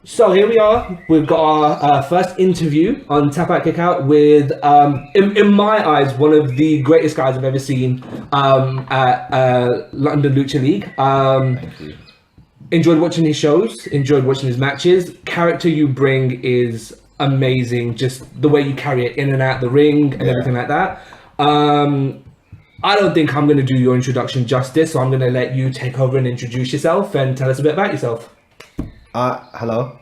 So here we are. We've got our first interview on Tapout Kickout with, in my eyes, one of the greatest guys I've ever seen at London Lucha League. Thank you. Enjoyed watching his shows. Enjoyed watching his matches. Character you bring is amazing. Just the way you carry it in and out the ring and everything like that. I don't think I'm going to do your introduction justice, so I'm going to let you take over and introduce yourself and tell us a bit about yourself. Hello.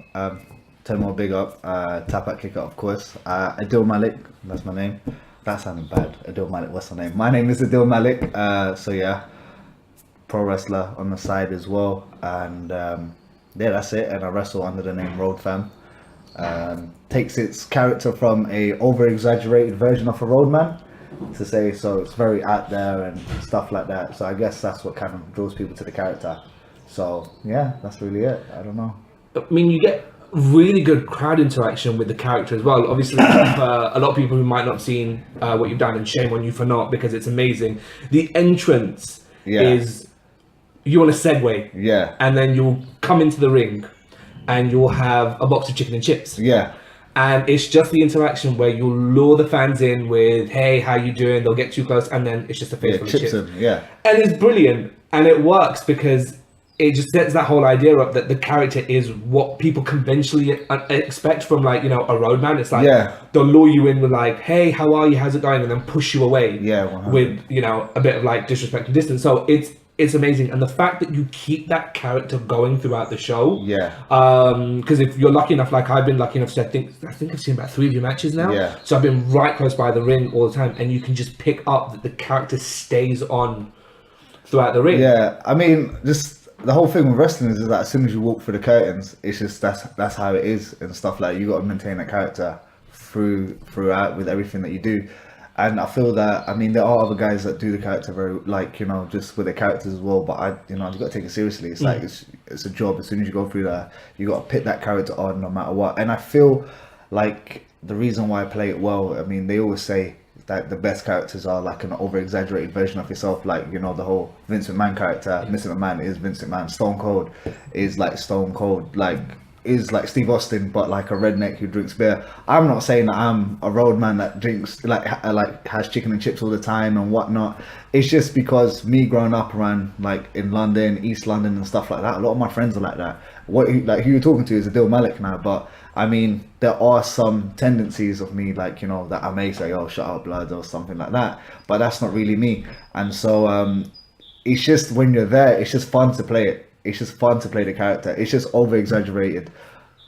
Tomo Big Up. Tapout Kickout, of course. Adil Malik, that's my name. That sounded bad. Adil Malik, what's my name? My name is Adil Malik. So yeah, pro wrestler on the side as well. And yeah, that's it. And I wrestle under the name RoadFam. Takes its character from a over-exaggerated version of a roadman, to say, so it's very out there and stuff like that. So I guess that's what kind of draws people to the character. So yeah, that's really it. I don't know. I mean, you get really good crowd interaction with the character as well. Obviously, for a lot of people who might not have seen what you've done, and shame on you for not, because it's amazing. The entrance is, you want to segue, and then you'll come into the ring and you'll have a box of chicken and chips. And it's just the interaction where you'll lure the fans in with, hey, how you doing? They'll get too close, and then it's just a face full of chips. And it's brilliant, and it works because it just sets that whole idea up that the character is what people conventionally expect from, like, you know, a roadman. It's like, they'll lure you in with like, hey, how are you? How's it going? And then push you away with, you know, a bit of like disrespect and distance. So it's amazing. And the fact that you keep that character going throughout the show. Because if you're lucky enough, like I've been lucky enough to, I think I've seen about 3 of your matches now. So I've been right close by the ring all the time, and you can just pick up that the character stays on throughout the ring. I mean, just the whole thing with wrestling is that as soon as you walk through the curtains, it's just that's how it is and stuff. Like, you got to maintain that character throughout with everything that you do. And I feel that, I mean, there are other guys that do the character very, like, you know, just with their characters as well. But you got to take it seriously. It's like it's a job. As soon as you go through that, you got to put that character on no matter what. And I feel like the reason why I play it well, I mean, they always say that the best characters are like an over-exaggerated version of yourself. Like, you know, the whole Vince McMahon character. Vince McMahon is Vince McMahon. Stone Cold is like Stone Cold. Like, is like Steve Austin, but like a redneck who drinks beer. I'm not saying that I'm a roadman that drinks like has chicken and chips all the time and whatnot. It's just because me growing up around, like, in London, East London and stuff like that, a lot of my friends are like that. Who you're talking to is Adil Malik now, but I mean, there are some tendencies of me, like, you know, that I may say, oh, shut up, blood, or something like that, but that's not really me. And so it's just, when you're there, it's just fun to play it. It's just fun to play the character. It's just over exaggerated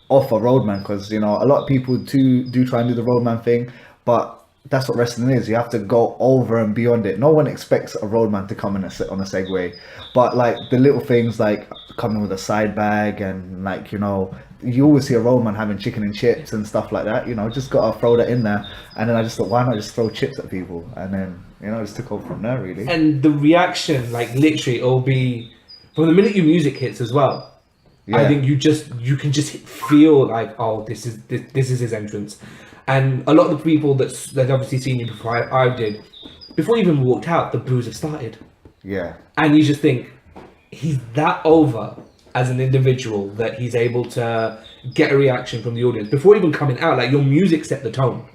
off a roadman, because, you know, a lot of people do try and do the roadman thing, but that's what wrestling is. You have to go over and beyond it. No one expects a roadman to come on a Segway, but like the little things like coming with a side bag, and like, you know, you always see a roadman having chicken and chips and stuff like that. You know, just gotta throw that in there. And then I just thought, why not just throw chips at people? And then, you know, just took over from there, really. And the reaction, like, literally, it'll be from the minute your music hits as well. I think you can just feel like, oh, this is his entrance. And a lot of the people that obviously seen you before I did, before you even walked out, the boos have started. And you just think, he's that over as an individual that he's able to get a reaction from the audience before even coming out. Like, your music set the tone.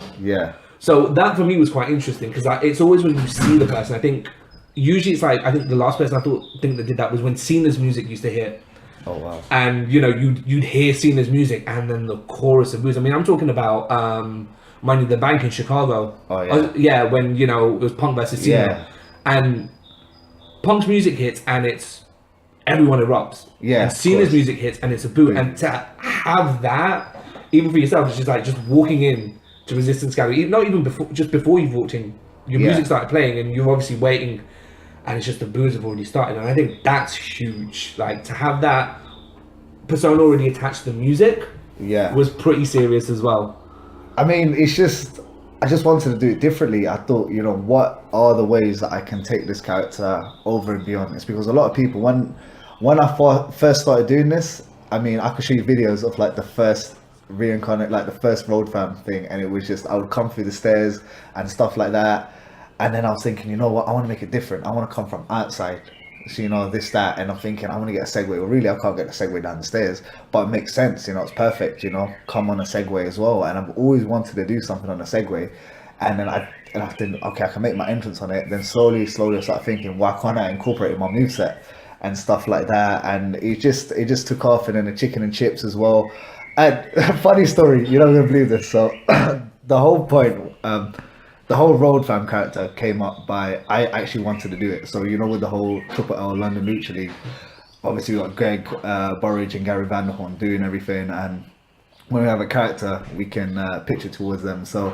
So that for me was quite interesting, because it's always when you see the person. I think usually it's like, I think the last person I think that did that was when Cena's music used to hit. Oh wow! And you know, you'd hear Cena's music and then the chorus of boos. I mean, I'm talking about Money in the Bank in Chicago. Oh yeah. When, you know, it was Punk versus Cena, and Punk's music hits and it's everyone erupts. And Cena's music hits and it's a boo. And to have that, even for yourself, it's just like just walking in to Resistance Gallery, not even before you've walked in, your music started playing and you're obviously waiting. And it's just the boos have already started, and I think that's huge. Like, to have that persona already attached to the music, was pretty serious as well. I mean, I just wanted to do it differently. I thought, you know, what are the ways that I can take this character over and beyond this? Because a lot of people, when I first started doing this, I mean, I could show you videos of like the first reincarnate, like the first RoadFam thing, and it was just, I would come through the stairs and stuff like that. And then I was thinking, you know what, I want to make it different. I want to come from outside. So, you know, this, that, and I'm thinking, I want to get a Segway. Well, really, I can't get a Segway down the stairs, but it makes sense, you know, it's perfect, you know, come on a Segway as well. And I've always wanted to do something on a Segway. And then I think, okay, I can make my entrance on it. Then slowly I start thinking, why can't I incorporate it in my moveset and stuff like that? And it just took off. And then the chicken and chips as well. And funny story, you're not gonna believe this. So the whole point, the whole RoadFam character came up by, I actually wanted to do it. So, you know, with the whole Tapout London Lucha League, obviously we got Greg Burridge and Gary Vanderhorn doing everything, and when we have a character, we can pitch it towards them. So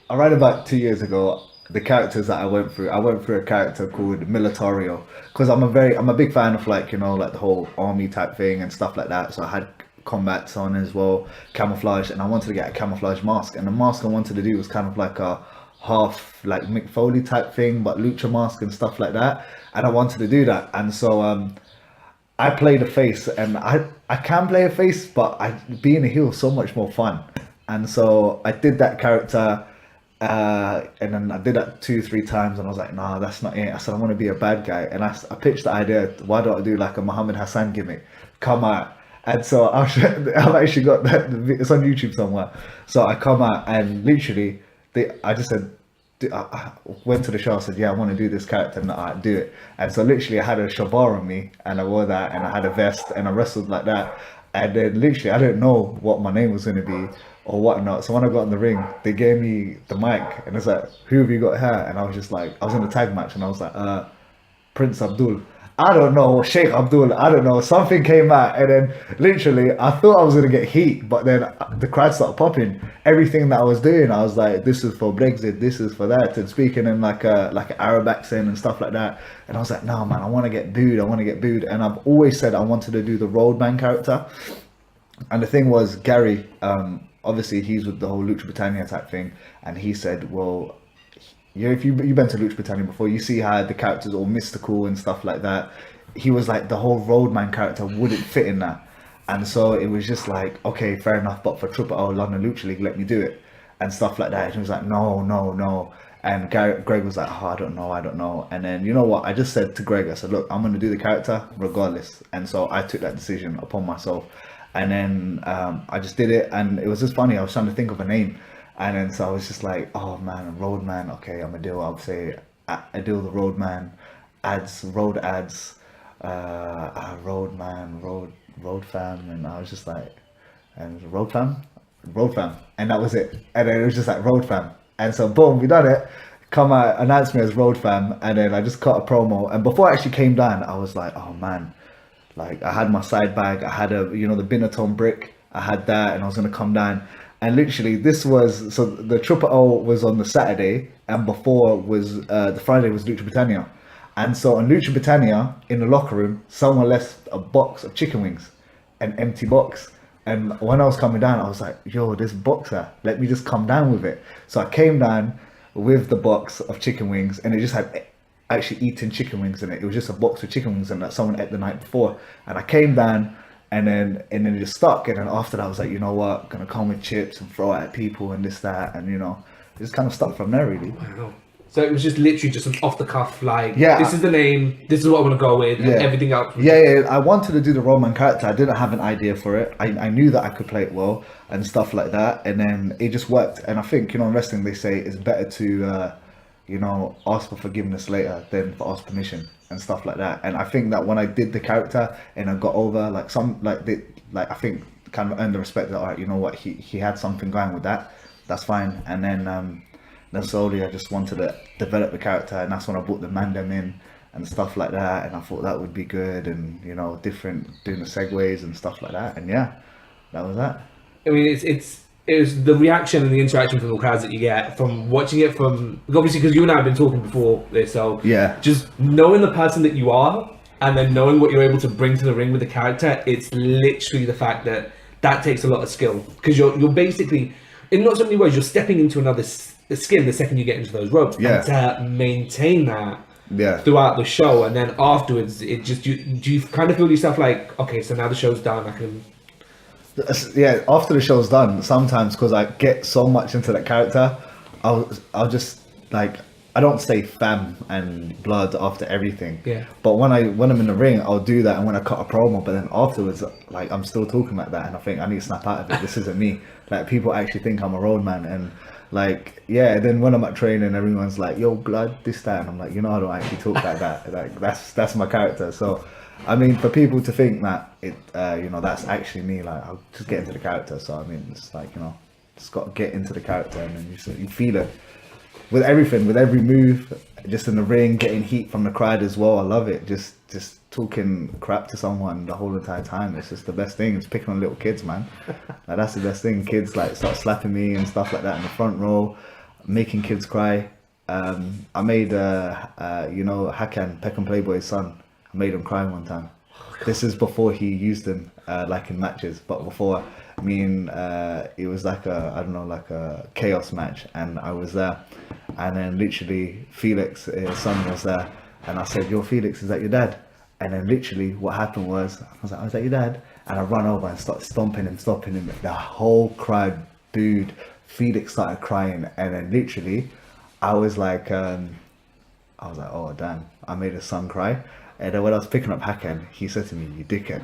around about 2 years ago, the characters that I went through a character called Militario, because I'm a big fan of, like, you know, like the whole army type thing and stuff like that. So I had combats on as well, camouflage, and I wanted to get a camouflage mask, and the mask I wanted to do was kind of like a half like Mick Foley type thing, but lucha mask and stuff like that, and I wanted to do that. And so I played a face, and I can play a face, but being a heel is so much more fun. And so I did that character, and then I did that 2-3 times, and I was like, nah, that's not it. I said, I want to be a bad guy. And I pitched the idea, why don't I do like a Muhammad Hassan gimmick, come out. And so I've actually got that, it's on YouTube somewhere. So I come out, and literally I just said, I went to the show, I said, yeah, I want to do this character, and I do it. And so literally I had a shabar on me, and I wore that, and I had a vest, and I wrestled like that. And then literally I didn't know what my name was going to be or whatnot. So when I got in the ring, they gave me the mic, and it's like, who have you got here? And I was just like, I was in a tag match, and I was like, Prince Abdul. I don't know, Sheikh Abdul, I don't know, something came out, and then literally I thought I was going to get heat, but then the crowd started popping. Everything that I was doing, I was like, this is for Brexit, this is for that, and speaking in like an Arab accent and stuff like that. And I was like, no man, I want to get booed. And I've always said I wanted to do the roadman character. And the thing was, Gary, obviously he's with the whole Lucha Britannia type thing, and he said, well, yeah, if you've been to Lucha Britannia before, you see how the characters are all mystical and stuff like that. He was like, the whole roadman character wouldn't fit in that. And so it was just like, okay, fair enough, but for Tapout London Lucha League, let me do it and stuff like that. And he was like, no. And Greg was like, oh, I don't know. And then, you know what, I just said to Greg, I said, look, I'm going to do the character regardless. And so I took that decision upon myself. And then I just did it, and it was just funny. I was trying to think of a name. And then so I was just like, oh man, roadman, okay, I'm gonna do, I'll say, I do the roadman, road ads, roadman, road fam, and I was just like, and road fam, and that was it. And then it was just like road fam. And so boom, we done it, come out, announced me as road fam, and then I just cut a promo. And before I actually came down, I was like, oh man, like I had my side bag, I had the Binatone brick, I had that, and I was gonna come down. And literally this was, so the Tapout was on the Saturday, and before was the Friday was Lucha Britannia. And so on Lucha Britannia, in the locker room, someone left a box of chicken wings, an empty box. And when I was coming down, I was like, yo, this boxer, let me just come down with it. So I came down with the box of chicken wings, and it just had actually eaten chicken wings in it. It was just a box of chicken wings, and that someone ate the night before. And I came down, and then it just stuck. And then after that I was like, you know what, I'm gonna come with chips and throw it at people and this, that, and it just kind of stuck from there really. Wow. So it was just literally just an off the cuff, like, yeah, this is the name, this is what I'm gonna go with, and everything else. Yeah, I wanted to do the roadman character. I didn't have an idea for it. I knew that I could play it well and stuff like that, and then it just worked. And I think, in wrestling they say it's better to ask for forgiveness later than for ask permission and stuff like that. And I think that when I did the character and I got over, I think kind of earned the respect that, all right, you know what, he had something going with that, that's fine. And then slowly I just wanted to develop the character, and that's when I brought the Mandem in and stuff like that, and I thought that would be good, and different, doing the segues and stuff like that, and yeah, that was that. I mean, it was the reaction and the interaction from the crowds that you get from watching it, from obviously because you and I have been talking before this, so yeah, just knowing the person that you are and then knowing what you're able to bring to the ring with the character, it's literally the fact that takes a lot of skill, because you're basically, in not so many ways, you're stepping into another skin the second you get into those ropes, and to maintain that throughout the show, and then afterwards it just, do you kind of feel yourself like, okay, so now the show's done, I can... Yeah, after the show's done, sometimes because I get so much into that character, I'll just like, I don't say fam and blood after everything. Yeah. But when I'm in the ring, I'll do that, and when I cut a promo, but then afterwards, like I'm still talking like that, and I think I need to snap out of it. This isn't me. Like people actually think I'm a road man, and like yeah. Then when I'm at training, everyone's like, "Yo, blood, this that," and I'm like, I don't actually talk like that. Like that's my character. So, I mean, for people to think that it, that's actually me. Like I'll just get into the character. So I mean, it's like just got to get into the character, and then you feel it. With everything, with every move, just in the ring, getting heat from the crowd as well. I love it. Just talking crap to someone the whole entire time. It's just the best thing. It's picking on little kids, man. Like, that's the best thing. Kids like start slapping me and stuff like that in the front row, making kids cry. I made Hakan, Peckham Playboy's son. I made him cry one time. This is before he used them like in matches, but before it was like a chaos match, and I was there, and then literally Felix, his son, was there, and I said, "Yo, Felix, is that your dad?" And then literally what happened was, I was like, "Oh, is that your dad?" And I run over and start stomping him. The whole crowd booed. Felix started crying, and then literally I was like, "Oh damn, I made his son cry." And then when I was picking up Hakan, he said to me, "You dickhead,"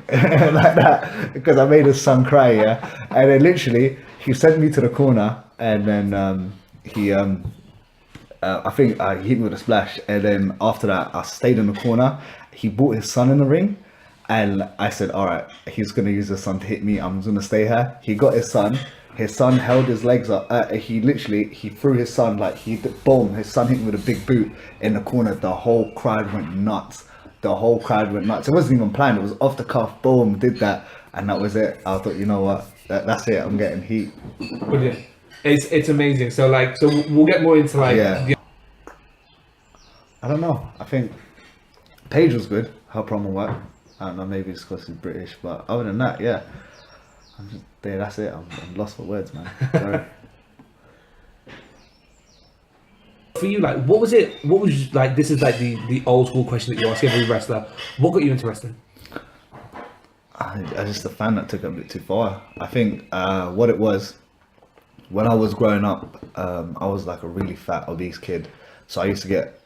like that, because I made his son cry, yeah. And then literally, he sent me to the corner, and then I think he hit me with a splash. And then after that, I stayed in the corner. He brought his son in the ring, and I said, "All right, he's gonna use his son to hit me. I'm gonna stay here." He got his son. His son held his legs up. He threw his son boom. His son hit me with a big boot in the corner. The whole crowd went nuts. It wasn't even planned. It was off the cuff. Boom, did that, and that was it. I thought, you know what? That's it. I'm getting heat. Brilliant. It's amazing. So we'll get more into I don't know. I think Paige was good. Her promo work. I don't know. Maybe it's because she's British, but other than that, yeah. That's it. I'm lost for words, man. Sorry. For you, like, what was like, this is like the old school question that you ask every wrestler. What got you into wrestling? I just a fan that took it a bit too far. I think what it was, when I was growing up, I was like a really fat, obese kid. So I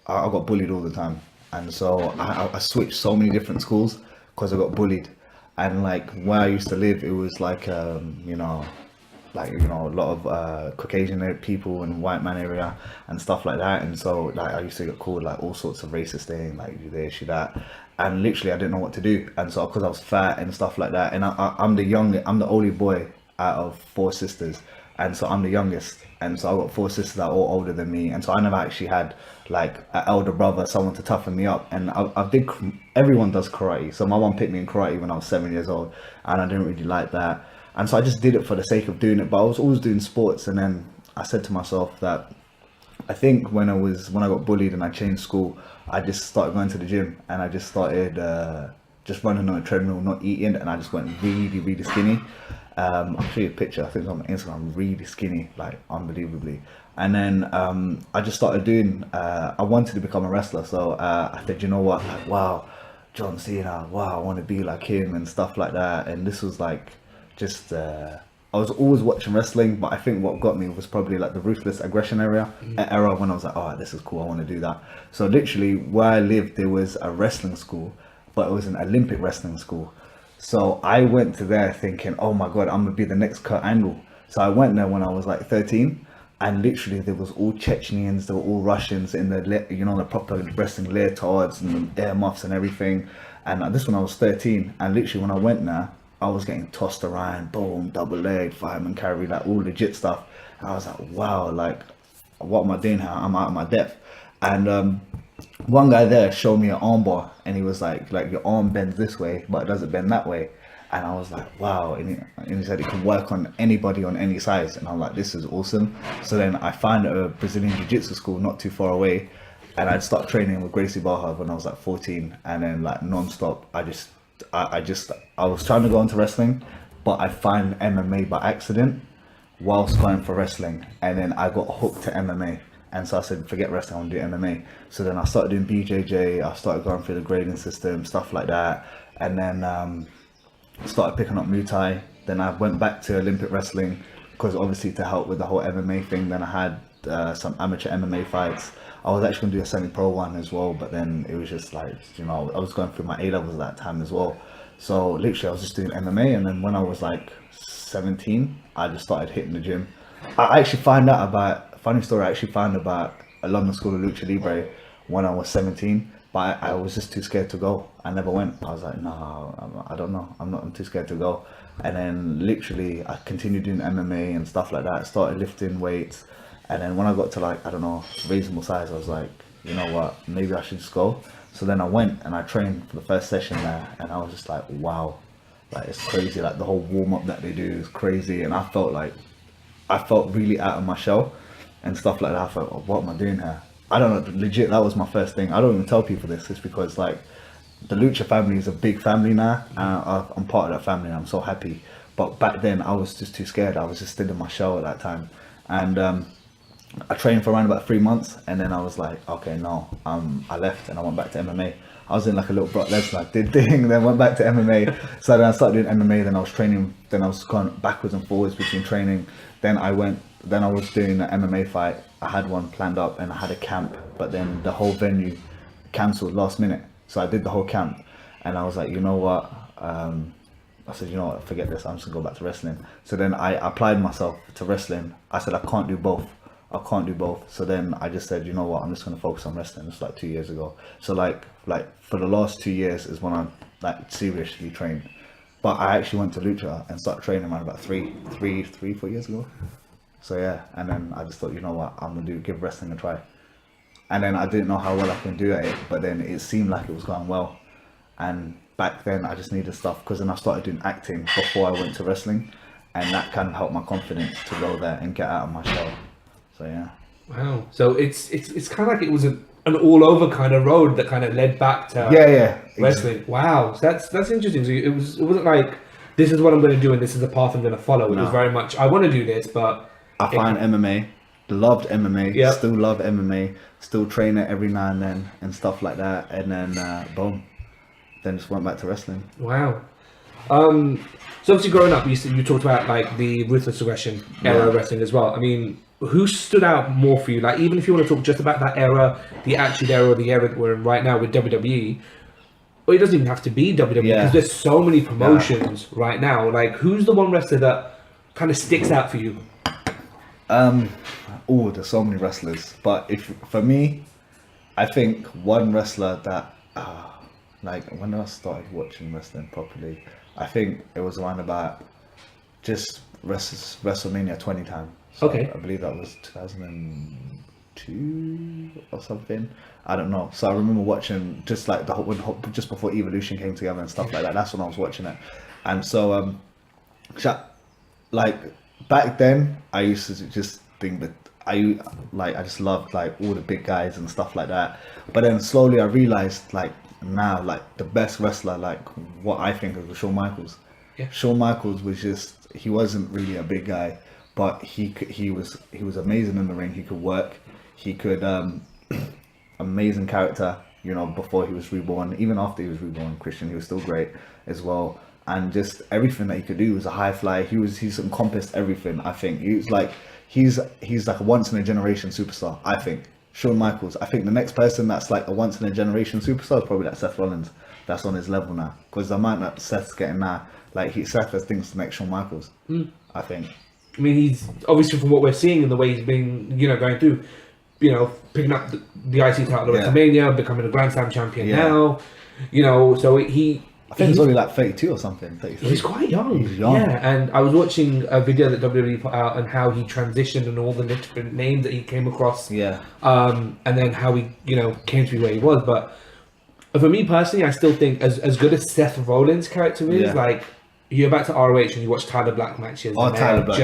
got bullied all the time. And so I switched so many different schools because I got bullied. And like where I used to live, it was like, a lot of Caucasian people and white man area and stuff like that. And so like I used to get called like all sorts of racist things, like you this, you that. And literally I didn't know what to do. And so because I was fat and stuff like that, and I'm the only boy out of 4 sisters. And so I'm the youngest. And so I've got 4 sisters that are all older than me. And so I never actually had like an elder brother, someone to toughen me up. And everyone does karate. So my mom picked me in karate when I was 7 years old, and I didn't really like that. And so I just did it for the sake of doing it, but I was always doing sports. And then I said to myself that I think when I got bullied and I changed school, I just started going to the gym, and I just started just running on a treadmill, not eating, and I just went really, really skinny. I'll show you a picture. I think it's on my Instagram. Really skinny, like unbelievably. And then I just started doing. I wanted to become a wrestler, so I said, you know what? Like, wow, John Cena. Wow, I want to be like him and stuff like that. And this was like just. I was always watching wrestling, but I think what got me was probably like the ruthless aggression era when I was like, oh, this is cool. I want to do that. So literally, where I lived, there was a wrestling school, but it was an Olympic wrestling school. So I went to there thinking, oh my God, I'm gonna be the next Kurt Angle. So I went there when I was like 13, and literally there was all Chechens, there were all Russians in the proper wrestling leotards and the earmuffs and everything. And this when I was 13, and literally when I went there, I was getting tossed around, boom, double leg, fireman carry, like all legit stuff. And I was like, wow, like what am I doing here? I'm out of my depth. And one guy there showed me an arm bar, and he was like your arm bends this way, but it doesn't bend that way. And I was like, wow. And he said it can work on anybody on any size. And I'm like, this is awesome. So then I found a Brazilian Jiu-Jitsu school not too far away, and I'd start training with Gracie Barra when I was like 14, and then like non-stop. I was trying to go into wrestling, but I found MMA by accident whilst going for wrestling, and then I got hooked to MMA. And so I said, forget wrestling, I want to do MMA. So then I started doing BJJ, I started going through the grading system, stuff like that. And then started picking up Muay Thai. Then I went back to Olympic wrestling, because obviously to help with the whole MMA thing. Then I had some amateur MMA fights. I was actually going to do a semi-pro one as well, but then it was just like, you know, I was going through my A-levels at that time as well. So literally I was just doing MMA, and then when I was like 17, I just started hitting the gym. I actually found out about, funny story, I actually found about a London School of Lucha Libre when I was 17, but I was just too scared to go. I never went. I was like, no, I don't know. I'm too scared to go. And then literally I continued doing MMA and stuff like that. Started lifting weights. And then when I got to like, I don't know, reasonable size, I was like, you know what, maybe I should just go. So then I went and I trained for the first session there, and I was just like, wow, like it's crazy. Like the whole warm up that they do is crazy. And I felt really out of my shell and stuff like that. I thought, oh, what am I doing here? I don't know, legit, that was my first thing. I don't even tell people this. It's because like the Lucha family is a big family now, and I'm part of that family, and I'm so happy. But back then I was just too scared. I was just still in my shell at that time. And I trained for around about 3 months, and then I was like, okay, no, I left and I went back to MMA. I was in like a little Brock Lesnar did thing, then went back to MMA. So then I started doing MMA, then I was training, then I was going backwards and forwards between training. Then I was doing an MMA fight. I had one planned up and I had a camp, but then the whole venue cancelled last minute. So I did the whole camp, and I was like, you know what? I said, you know what? Forget this. I'm just gonna go back to wrestling. So then I applied myself to wrestling. I said I can't do both. So then I just said, you know what? I'm just gonna focus on wrestling. It's like 2 years ago. So like for the last 2 years is when I like seriously trained. But I actually went to Lucha and started training around about 4 years ago. So yeah, and then I just thought, you know what, I'm gonna give wrestling a try. And then I didn't know how well I can do at it, but then it seemed like it was going well. And back then I just needed stuff, because then I started doing acting before I went to wrestling, and that kind of helped my confidence to go there and get out of my shell. So yeah. Wow. So it's kind of like it was an all over kind of road that kind of led back to wrestling. Exactly. Wow. So that's interesting. So it wasn't like, this is what I'm going to do and this is the path I'm going to follow. It was very much, I want to do this, but I find MMA, loved MMA, still love MMA, still train it every now and then and stuff like that. And then boom, then just went back to wrestling. Wow. So obviously growing up, you talked about like the Ruthless Aggression era of wrestling as well. I mean, who stood out more for you? Like, even if you want to talk just about that era, the Attitude Era, or the era that we're in right now with WWE, or it doesn't even have to be WWE, because there's so many promotions right now. Like, who's the one wrestler that kind of sticks out for you? There's so many wrestlers, but for me, I think one wrestler that like when I started watching wrestling properly, I think it was around about just WrestleMania 20 time. So I believe that was 2002 or something. I don't know. So I remember watching just like just before Evolution came together and stuff like that. That's when I was watching it. And so like back then I used to just think that I just loved like all the big guys and stuff like that. But then slowly I realized like now like the best wrestler, like what I think of was Shawn Michaels. Shawn Michaels was just, he wasn't really a big guy, but he was amazing in the ring. He could work. He could amazing character. You know, before he was reborn, even after he was reborn, Christian, he was still great as well. And just everything that he could do was a high fly. He's encompassed everything. I think he's like a once in a generation superstar. I think Shawn Michaels. I think the next person that's like a once in a generation superstar is probably like Seth Rollins. That's on his level now, because the amount that Seth's getting now, like Seth has things to make Shawn Michaels. I think. I mean, he's obviously, from what we're seeing and the way he's been, going through, picking up the IC title at WrestleMania, becoming a Grand Slam champion now. So he. I think he's only like 32 or something. 33. He's quite young. He's young. Yeah, and I was watching a video that WWE put out on how he transitioned and all the different names that he came across. Yeah. And then how he, came to be where he was. But for me personally, I still think as good as Seth Rollins' character is, like, you go back to ROH and you watch Tyler Black matches. Oh, Tyler Black,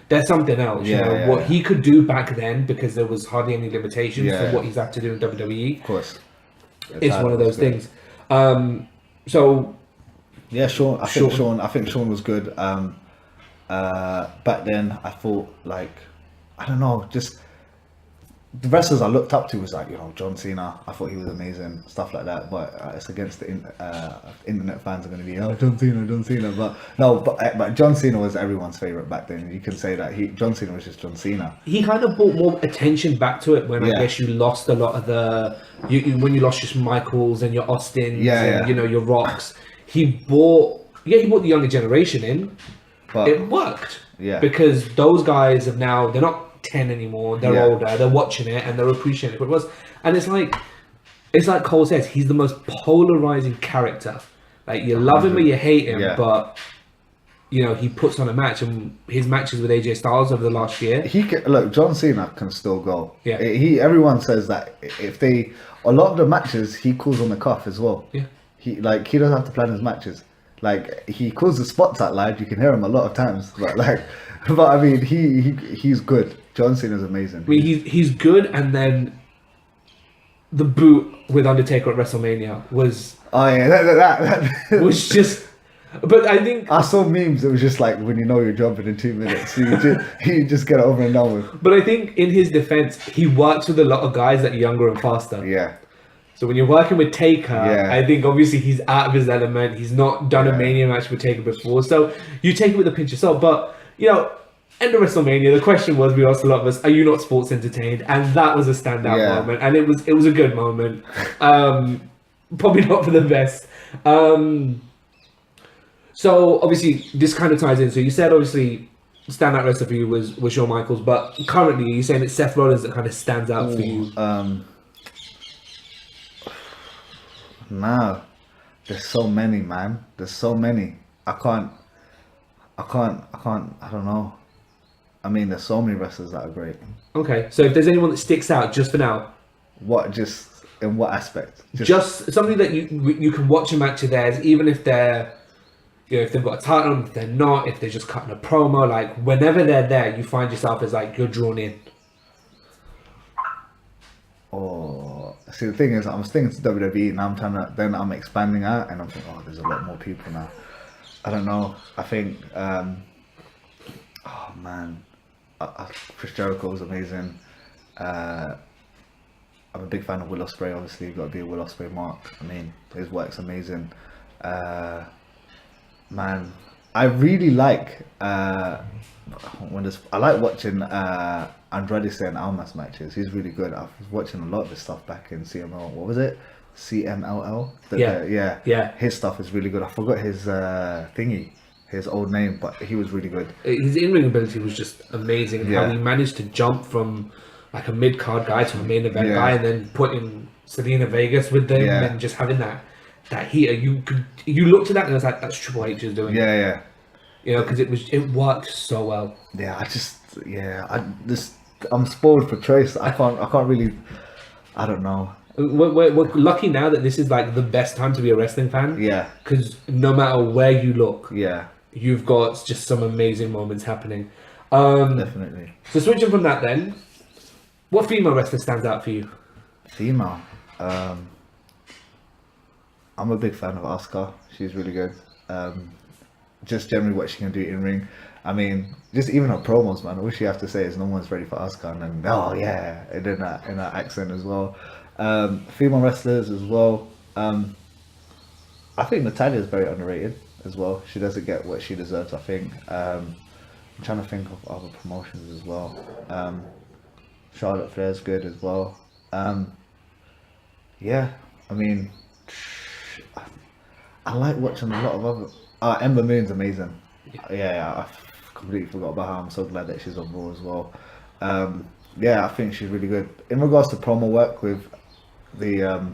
There's something else, what he could do back then, because there was hardly any limitations for what he's had to do in WWE. Of course. It's one of those things. So Shawn. I think Shawn was good. Back then, I thought, like, I don't know, just the wrestlers I looked up to was like, John Cena. I thought he was amazing, stuff like that. But it's against the internet fans are going to be, John Cena, John Cena. But no, but John Cena was everyone's favorite back then. You can say that John Cena was just John Cena. He kind of brought more attention back to it when I guess you lost a lot of when you lost your Michaels and your Austins and your Rocks. He brought the younger generation in. But it worked. Yeah. Because those guys they're not 10 anymore, they're older, they're watching it and they're appreciating what it was. And it's like Cole says, he's the most polarizing character. Like, you love him or you hate him, but he puts on a match, and his matches with AJ Styles over the last year. John Cena can still go. Yeah. Everyone says that a lot of the matches he calls on the cuff as well. Yeah. He doesn't have to plan his matches. Like, he calls the spots out live. You can hear him a lot of times, but I mean, he's good. John Cena's amazing. I mean, he's good, and then the boot with Undertaker at WrestleMania was. Oh yeah, that was just. But I think I saw memes. It was just like, when you're jumping in 2 minutes, you just get it over and done with. But I think in his defense, he works with a lot of guys that are younger and faster. Yeah. So when you're working with Taker, I think obviously he's out of his element. He's not done a Mania match with Taker before, so you take it with a pinch of salt. But end of WrestleMania, the question was, we asked a lot of us, are you not sports entertained? And that was a standout moment, and it was a good moment. Probably not for the best. So obviously this kind of ties in. So you said obviously standout wrestler for you was Shawn Michaels, but currently you're saying it's Seth Rollins that kind of stands out for you. No, there's so many, man. There's so many. I don't know. I mean, there's so many wrestlers that are great. Okay, so if there's anyone that sticks out just for now. Just in what aspect? Just something that you can watch a match of theirs, even if they're, if they've got a title on, if they're not, if they're just cutting a promo, like whenever they're there, you find yourself as like, you're drawn in. Oh, see, the thing is, I was thinking to WWE, and I'm expanding out, and I'm thinking, there's a lot more people now. I don't know. I think, Chris Jericho was amazing. I'm a big fan of Will Ospreay. Obviously, you've got to be a Will Ospreay mark. I mean, his work's amazing. Man, I really like I like watching Andrade and Almas matches. He's really good. I was watching a lot of his stuff back in CML. What was it? CMLL? Yeah. His stuff is really good. I forgot his his old name, but he was really good. His in-ring ability was just amazing. How he managed to jump from like a mid-card guy to a main event guy, and then putting Selena Vegas with them, and just having that heater. You looked at that and it was like, that's Triple H is doing. Yeah. Because it worked so well. Yeah, I'm spoiled for choice. I can't really. I don't know. We're lucky now that this is like the best time to be a wrestling fan. Yeah. Because no matter where you look, you've got just some amazing moments happening. Definitely. So switching from that then, what female wrestler stands out for you? Female. I'm a big fan of Asuka. She's really good. Just generally what she can do in ring. I mean, just even her promos, man. All she have to say is no one's ready for Asuka, and then and in that accent as well. Female wrestlers as well. I think Natalya is very underrated as well. She doesn't get what she deserves, I think. I'm trying to think of other promotions as well. Charlotte Flair's good as well. I mean, I like watching a lot of other. Ember Moon's amazing. I completely forgot about her. I'm so glad that she's on Raw as well. I think she's really good. In regards to promo work with the